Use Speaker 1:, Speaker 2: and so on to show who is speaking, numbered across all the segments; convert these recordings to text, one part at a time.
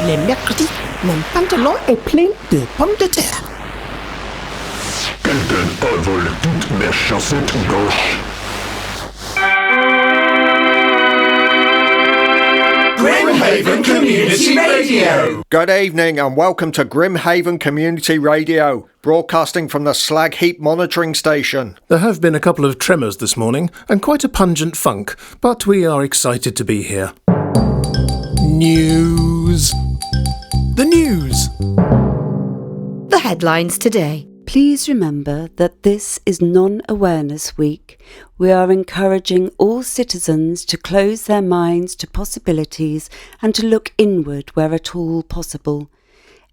Speaker 1: les mercredis, mon pantalon est plein de pommes de terre.
Speaker 2: Quelqu'un a volé toutes mes chaussettes gauche.
Speaker 3: Grimhaven Community Radio.
Speaker 4: Good evening and welcome to Grimhaven Community Radio, broadcasting from the Slag Heap Monitoring Station.
Speaker 5: There have been a couple of tremors this morning and quite a pungent funk, but we are excited to be here. News. The news.
Speaker 6: The headlines today.
Speaker 7: Please remember that this is Non-Awareness Week. We are encouraging all citizens to close their minds to possibilities and to look inward where at all possible.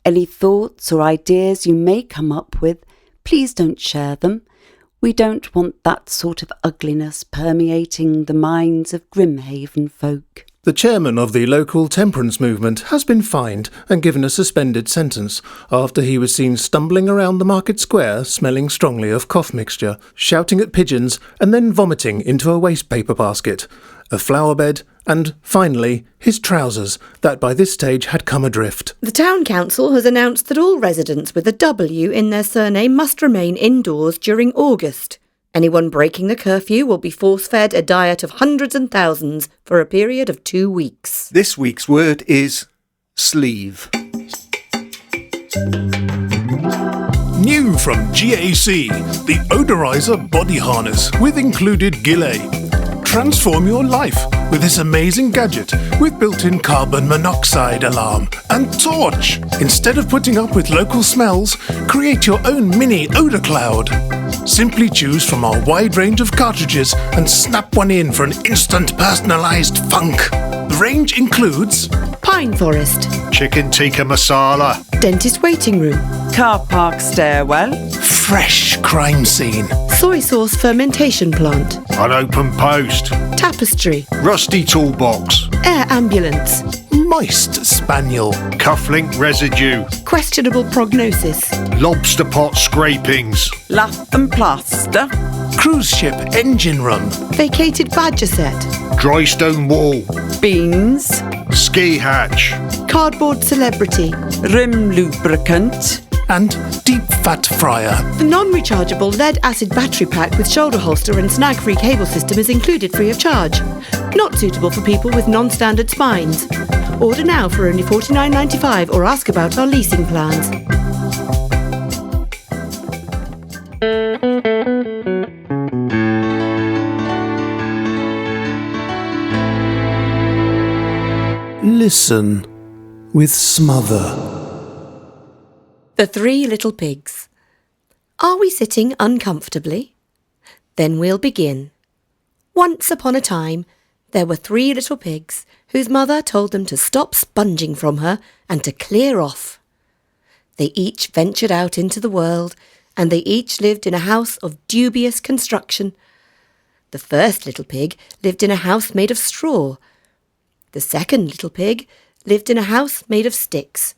Speaker 7: Any thoughts or ideas you may come up with, please don't share them. We don't want that sort of ugliness permeating the minds of Grimhaven folk.
Speaker 5: The chairman of the local temperance movement has been fined and given a suspended sentence after he was seen stumbling around the market square smelling strongly of cough mixture, shouting at pigeons and then vomiting into a waste paper basket, a flower bed and, finally, his trousers that by this stage had come adrift.
Speaker 6: The town council has announced that all residents with a W in their surname must remain indoors during August. Anyone breaking the curfew will be force-fed a diet of hundreds and thousands for a period of 2 weeks.
Speaker 4: This week's word is sleeve.
Speaker 5: New from GAC, the Odorizer Body Harness with included gilet. Transform your life with this amazing gadget with built-in carbon monoxide alarm and torch. Instead of putting up with local smells, create your own mini odour cloud. Simply choose from our wide range of cartridges and snap one in for an instant personalised funk. The range includes
Speaker 6: Pine Forest,
Speaker 4: Chicken tikka masala,
Speaker 6: Dentist Waiting Room,
Speaker 3: Car park stairwell.
Speaker 5: Fresh Crime Scene,
Speaker 6: Soy Sauce Fermentation Plant,
Speaker 4: Unopened post,
Speaker 6: Tapestry,
Speaker 4: Rusty toolbox,
Speaker 6: Air Ambulance,
Speaker 5: Moist Spaniel,
Speaker 4: Cufflink residue,
Speaker 6: Questionable Prognosis,
Speaker 4: Lobster pot scrapings,
Speaker 3: Lath and plaster.
Speaker 5: Cruise Ship Engine Room,
Speaker 6: Vacated Badger Set,
Speaker 4: Dry stone wall,
Speaker 3: Beans.
Speaker 4: Ski hatch,
Speaker 6: Cardboard Celebrity,
Speaker 3: Rim lubricant.
Speaker 5: and Deep Fat Fryer.
Speaker 6: The non-rechargeable lead-acid battery pack with shoulder holster and snag-free cable system is included free of charge. Not suitable for people with non-standard spines. Order now for only $49.95 or ask about our leasing plans.
Speaker 5: Listen with smother.
Speaker 6: The Three Little Pigs. Are we sitting uncomfortably? Then we'll begin. Once upon a time, there were 3 little pigs whose mother told them to stop sponging from her and to clear off. They each ventured out into the world, and they each lived in a house of dubious construction. The first little pig lived in a house made of straw. The second little pig lived in a house made of sticks.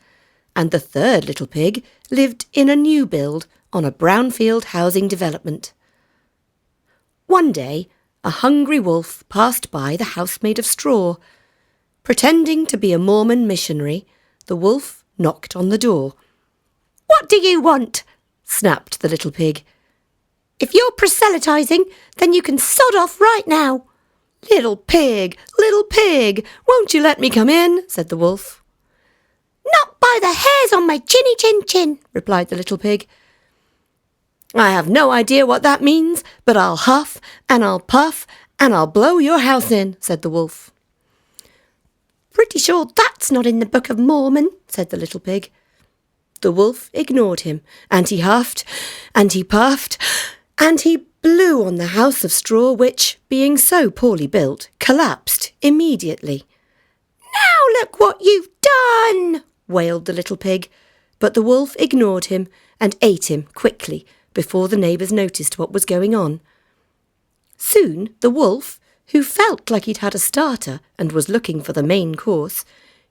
Speaker 6: And the third little pig lived in a new build on a brownfield housing development. One day, a hungry wolf passed by the house made of straw. Pretending to be a Mormon missionary, the wolf knocked on the door. "What do you want?" snapped the little pig. "If you're proselytizing, then you can sod off right now." Little pig, won't you let me come in?" said the wolf. "Not by the hairs on my chinny chin chin," replied the little pig. "I have no idea what that means, but I'll huff and I'll puff and I'll blow your house in," said the wolf. "Pretty sure that's not in the Book of Mormon," said the little pig. The wolf ignored him, and he huffed and he puffed and he blew on the house of straw which, being so poorly built, collapsed immediately. "Now look what you've done!" wailed the little pig, but the wolf ignored him and ate him quickly before the neighbours noticed what was going on. Soon the wolf, who felt like he'd had a starter and was looking for the main course,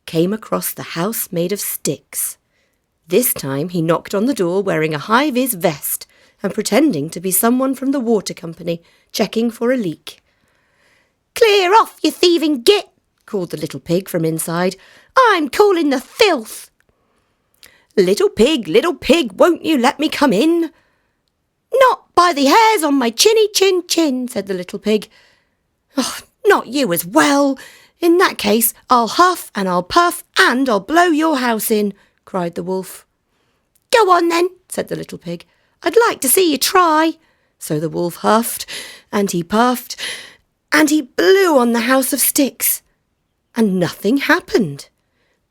Speaker 6: came across the house made of sticks. This time he knocked on the door wearing a high-vis vest and pretending to be someone from the water company checking for a leak. "Clear off, you thieving git!" called the little pig from inside. "I'm calling the filth." Little pig, won't you let me come in?" "Not by the hairs on my chinny chin chin," said the little pig. "Oh, not you as well. In that case, I'll huff and I'll puff and I'll blow your house in," cried the wolf. "Go on then," said the little pig. "I'd like to see you try." So the wolf huffed and he puffed and he blew on the house of sticks. And nothing happened,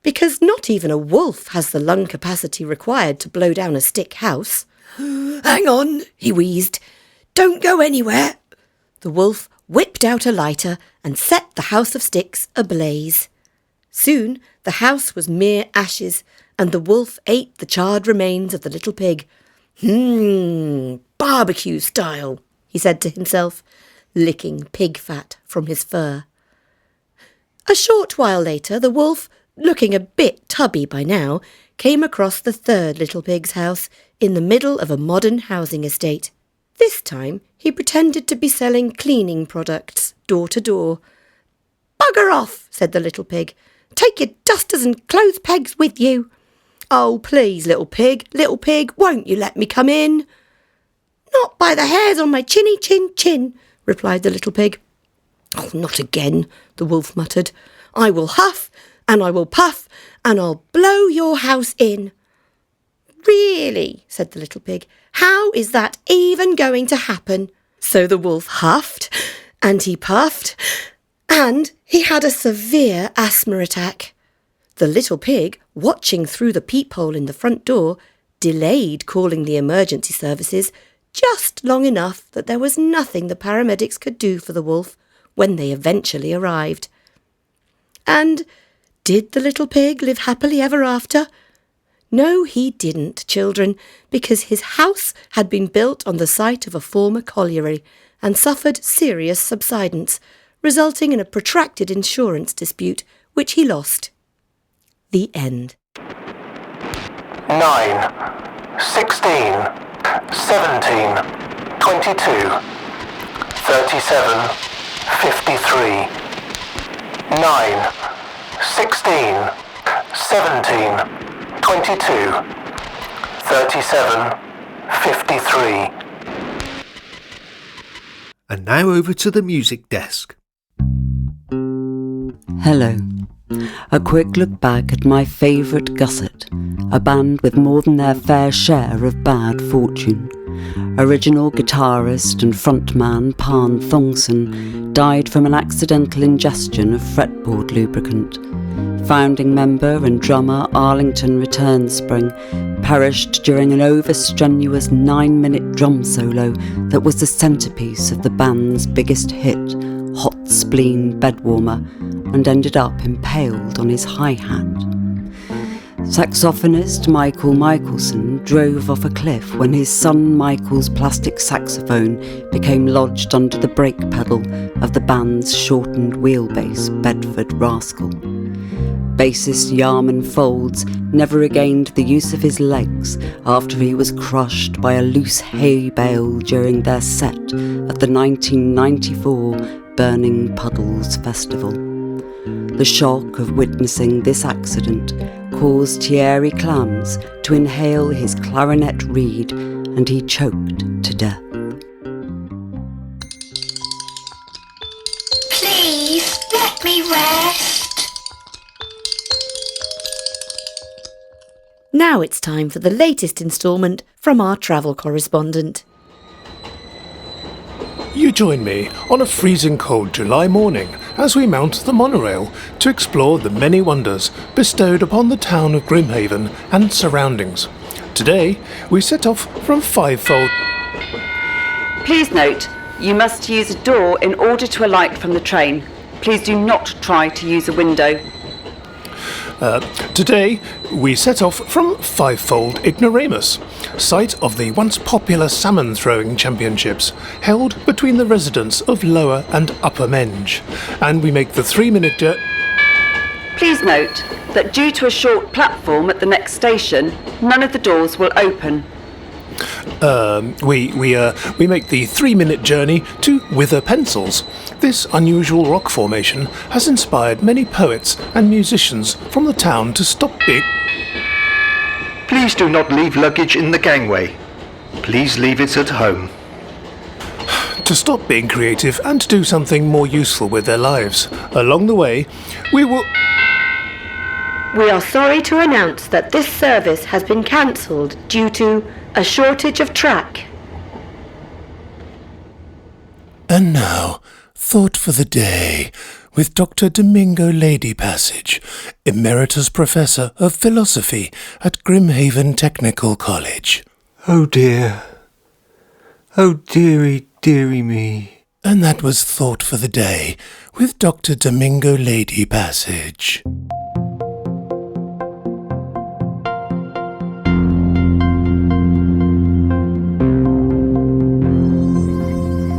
Speaker 6: because not even a wolf has the lung capacity required to blow down a stick house. "Hang on," he wheezed. "Don't go anywhere." The wolf whipped out a lighter and set the house of sticks ablaze. Soon the house was mere ashes, and the wolf ate the charred remains of the little pig. Barbecue style," he said to himself, licking pig fat from his fur. A short while later, the wolf, looking a bit tubby by now, came across the third little pig's house in the middle of a modern housing estate. This time he pretended to be selling cleaning products door to door. "Bugger off," said the little pig. "Take your dusters and clothes pegs with you." "Oh, please, little pig, won't you let me come in?" "Not by the hairs on my chinny chin chin," replied the little pig. "Oh, not again," the wolf muttered. "I will huff and I will puff and I'll blow your house in." "Really?" said the little pig. "How is that even going to happen?" So the wolf huffed and he puffed and he had a severe asthma attack. The little pig, watching through the peephole in the front door, delayed calling the emergency services just long enough that there was nothing the paramedics could do for the wolf when they eventually arrived. And did the little pig live happily ever after? No, he didn't, children, because his house had been built on the site of a former colliery and suffered serious subsidence, resulting in a protracted insurance dispute, which he lost. The end.
Speaker 2: 9, 16, 17, 22, 37, 53. 9, 16, 17, 22, 37, 53.
Speaker 4: And now over to the music desk.
Speaker 7: Hello. A quick look back at my favourite Gusset, a band with more than their fair share of bad fortune. Original guitarist and frontman Pan Thongson died from an accidental ingestion of fretboard lubricant. Founding member and drummer Arlington Return-Spring perished during an overstrenuous 9-minute drum solo that was the centrepiece of the band's biggest hit, Hot Spleen Bedwarmer, and ended up impaled on his hi-hat. Saxophonist Michael Michelson drove off a cliff when his son Michael's plastic saxophone became lodged under the brake pedal of the band's shortened wheelbase Bedford Rascal. Bassist Yarman Folds never regained the use of his legs after he was crushed by a loose hay bale during their set at the 1994 Burning Puddles Festival. The shock of witnessing this accident caused Thierry Clams to inhale his clarinet reed, and he choked to death.
Speaker 8: Please, let me rest.
Speaker 6: Now it's time for the latest instalment from our travel correspondent.
Speaker 5: You join me on a freezing cold July morning as we mount the monorail to explore the many wonders bestowed upon the town of Grimhaven and surroundings. Today, we set off from Fivefold.
Speaker 7: Please note, you must use a door in order to alight from the train. Please do not try to use a window.
Speaker 5: Today, we set off from Fivefold Ignoramus, site of the once popular salmon throwing championships, held between the residents of Lower and Upper Menge, and we make the 3-minute journey.
Speaker 7: Please note that due to a short platform at the next station, none of the doors will open.
Speaker 5: We make the 3-minute journey to Wither Pencils. This unusual rock formation has inspired many poets and musicians from the town to stop being...
Speaker 4: Please do not leave luggage in the gangway. Please leave it at home.
Speaker 5: to stop being creative and to do something more useful with their lives. Along the way, we will...
Speaker 6: We are sorry to announce that this service has been cancelled due to a shortage of track.
Speaker 5: And now, Thought for the Day, with Dr. Domingo Lady Passage, Emeritus Professor of Philosophy at Grimhaven Technical College.
Speaker 9: Oh dear. Oh dearie, dearie me.
Speaker 5: And that was Thought for the Day, with Dr. Domingo Lady Passage.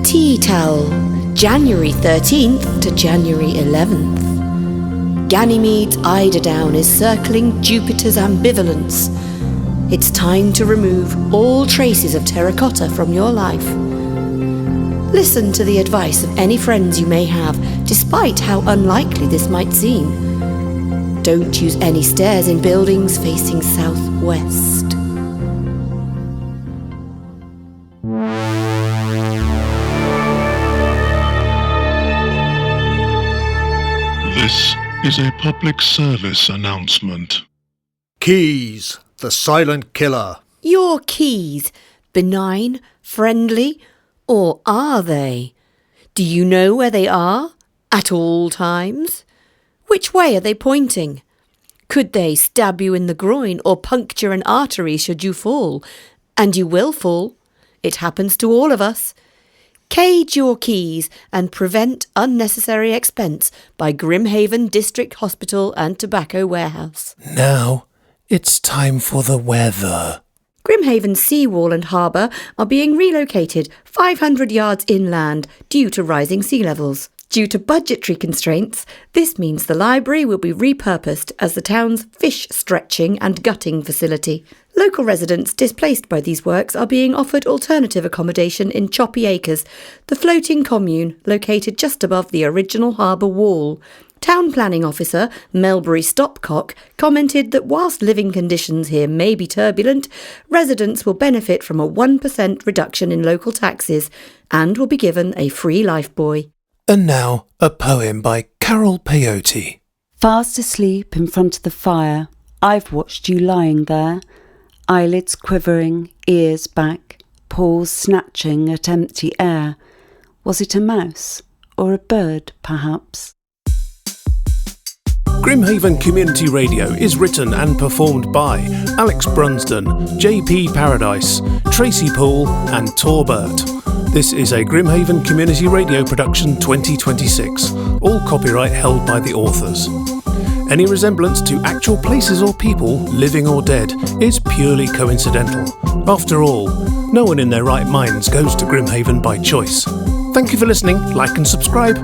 Speaker 6: Tea Towel, January 13th to January 11th. Ganymede's eiderdown is circling Jupiter's ambivalence. It's time to remove all traces of terracotta from your life. Listen to the advice of any friends you may have, despite how unlikely this might seem. Don't use any stairs in buildings facing southwest.
Speaker 10: This is a public service announcement.
Speaker 4: Keys, the silent killer.
Speaker 6: Your keys, benign, friendly, or are they? Do you know where they are at all times? Which way are they pointing? Could they stab you in the groin or puncture an artery should you fall? And you will fall. It happens to all of us. Cage your keys and prevent unnecessary expense by Grimhaven District Hospital and Tobacco Warehouse.
Speaker 5: Now, it's time for the weather.
Speaker 6: Grimhaven seawall and harbour are being relocated 500 yards inland due to rising sea levels. Due to budgetary constraints, this means the library will be repurposed as the town's fish stretching and gutting facility. Local residents displaced by these works are being offered alternative accommodation in Choppy Acres, the floating commune located just above the original harbour wall. Town Planning Officer Melbury Stopcock commented that whilst living conditions here may be turbulent, residents will benefit from a 1% reduction in local taxes and will be given a free lifebuoy.
Speaker 5: And now, a poem by Carol Peyote.
Speaker 7: Fast asleep in front of the fire, I've watched you lying there, eyelids quivering, ears back, paws snatching at empty air. Was it a mouse or a bird, perhaps?
Speaker 5: Grimhaven Community Radio is written and performed by Alex Brunsdon, JP Paradise, Tracey Poole and Tor Burt. This is a Grimhaven Community Radio production 2026, all copyright held by the authors. Any resemblance to actual places or people, living or dead, is purely coincidental. After all, no one in their right minds goes to Grimhaven by choice. Thank you for listening, like and subscribe.